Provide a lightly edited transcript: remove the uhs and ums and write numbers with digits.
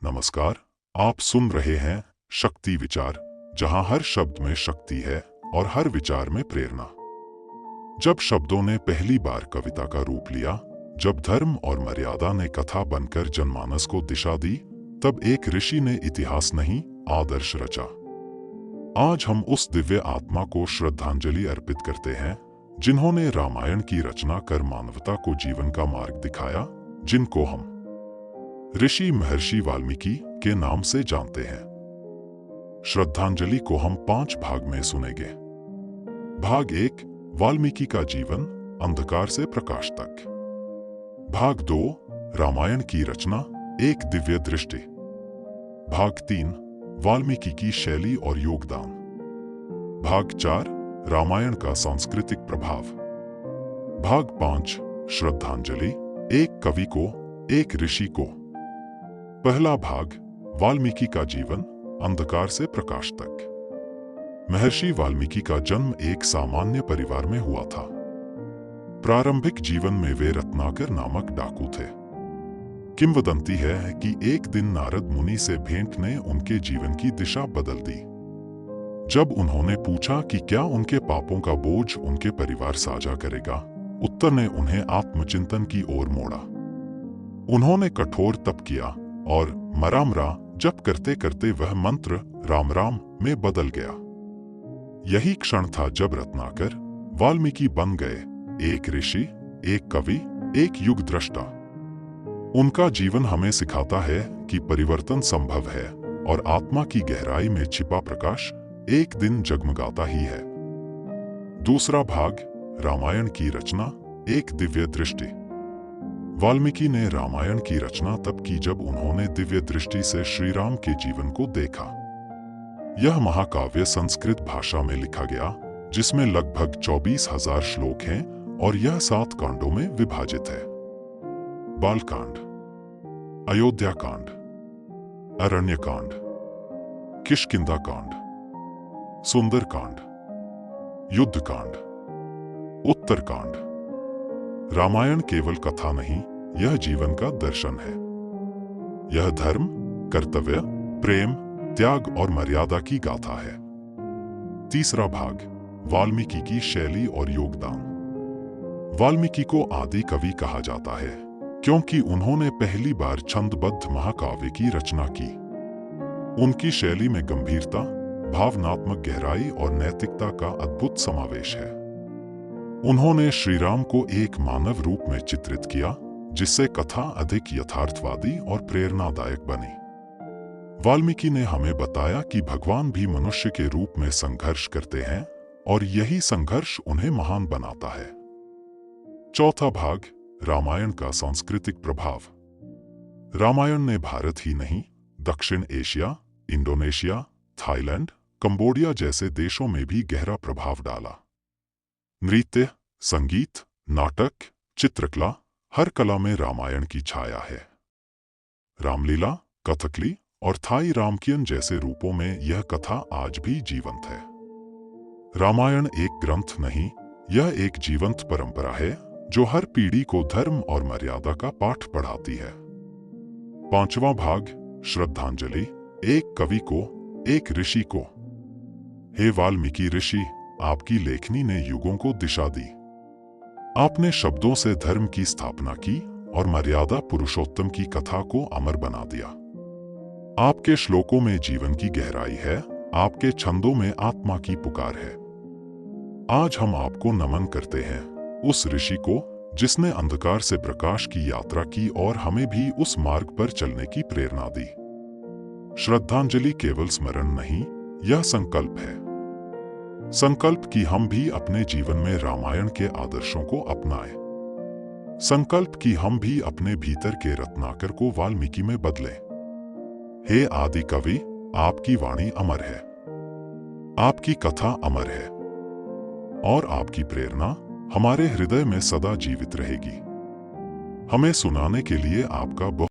नमस्कार, आप सुन रहे हैं शक्ति विचार, जहां हर शब्द में शक्ति है और हर विचार में प्रेरणा। जब शब्दों ने पहली बार कविता का रूप लिया, जब धर्म और मर्यादा ने कथा बनकर जनमानस को दिशा दी, तब एक ऋषि ने इतिहास नहीं, आदर्श रचा। आज हम उस दिव्य आत्मा को श्रद्धांजलि अर्पित करते हैं, जिन्होंने रामायण की रचना कर मानवता को जीवन का मार्ग दिखाया, जिनको हम ऋषि महर्षि वाल्मीकि के नाम से जानते हैं। श्रद्धांजलि को हम 5 भाग में सुनेंगे। भाग 1, वाल्मीकि का जीवन, अंधकार से प्रकाश तक। भाग 2, रामायण की रचना, एक दिव्य दृष्टि। भाग 3, वाल्मीकि की शैली और योगदान। भाग 4, रामायण का सांस्कृतिक प्रभाव। भाग 5, श्रद्धांजलि, एक कवि को, एक ऋषि को। पहला भाग, वाल्मीकि का जीवन, अंधकार से प्रकाश तक। महर्षि वाल्मीकि का जन्म एक सामान्य परिवार में हुआ था। प्रारंभिक जीवन में वे रत्नाकर नामक डाकू थे। किंवदंती है कि एक दिन नारद मुनि से भेंट ने उनके जीवन की दिशा बदल दी। जब उन्होंने पूछा कि क्या उनके पापों का बोझ उनके परिवार साझा करेगा, उत्तर ने उन्हें आत्मचिंतन की ओर मोड़ा। उन्होंने कठोर तप किया और मरामरा जप करते करते वह मंत्र राम राम में बदल गया। यही क्षण था जब रत्नाकर वाल्मीकि बन गए, एक ऋषि, एक कवि, एक युग दृष्टा। उनका जीवन हमें सिखाता है कि परिवर्तन संभव है और आत्मा की गहराई में छिपा प्रकाश एक दिन जगमगाता ही है। दूसरा भाग, रामायण की रचना, एक दिव्य दृष्टि। वाल्मीकि ने रामायण की रचना तब की जब उन्होंने दिव्य दृष्टि से श्री राम के जीवन को देखा। यह महाकाव्य संस्कृत भाषा में लिखा गया, जिसमें लगभग 24,000 श्लोक हैं और यह 7 कांडों में विभाजित है। बालकांड, अयोध्या कांड, अरण्य कांड, किष्किंधा कांड, सुंदर कांड, युद्ध कांड, उत्तर कांड। रामायण केवल कथा नहीं, यह जीवन का दर्शन है। यह धर्म, कर्तव्य, प्रेम, त्याग और मर्यादा की गाथा है। तीसरा भाग, वाल्मीकि की शैली और योगदान। वाल्मीकि को आदि कवि कहा जाता है, क्योंकि उन्होंने पहली बार छंदबद्ध महाकाव्य की रचना की। उनकी शैली में गंभीरता, भावनात्मक गहराई और नैतिकता का अद्भुत समावेश है। उन्होंने श्री राम को एक मानव रूप में चित्रित किया, जिससे कथा अधिक यथार्थवादी और प्रेरणादायक बनी। वाल्मीकि ने हमें बताया कि भगवान भी मनुष्य के रूप में संघर्ष करते हैं और यही संघर्ष उन्हें महान बनाता है। चौथा भाग, रामायण का सांस्कृतिक प्रभाव। रामायण ने भारत ही नहीं, दक्षिण एशिया, इंडोनेशिया, थाईलैंड, कंबोडिया जैसे देशों में भी गहरा प्रभाव डाला। नृत्य, संगीत, नाटक, चित्रकला, हर कला में रामायण की छाया है। रामलीला, कथकली और थाई रामकियन जैसे रूपों में यह कथा आज भी जीवंत है। रामायण एक ग्रंथ नहीं, यह एक जीवंत परंपरा है जो हर पीढ़ी को धर्म और मर्यादा का पाठ पढ़ाती है। पांचवा भाग, श्रद्धांजलि, एक कवि को, एक ऋषि को। हे वाल्मीकि ऋषि, आपकी लेखनी ने युगों को दिशा दी। आपने शब्दों से धर्म की स्थापना की और मर्यादा पुरुषोत्तम की कथा को अमर बना दिया। आपके श्लोकों में जीवन की गहराई है, आपके छंदों में आत्मा की पुकार है। आज हम आपको नमन करते हैं, उस ऋषि को जिसने अंधकार से प्रकाश की यात्रा की और हमें भी उस मार्ग पर चलने की प्रेरणा दी। श्रद्धांजलि केवल स्मरण नहीं, यह संकल्प है। संकल्प कि हम भी अपने जीवन में रामायण के आदर्शों को अपनाएं। संकल्प कि हम भी अपने भीतर के रत्नाकर को वाल्मीकि में बदलें। हे आदि कवि, आपकी वाणी अमर है, आपकी कथा अमर है और आपकी प्रेरणा हमारे हृदय में सदा जीवित रहेगी। हमें सुनाने के लिए आपका बहुत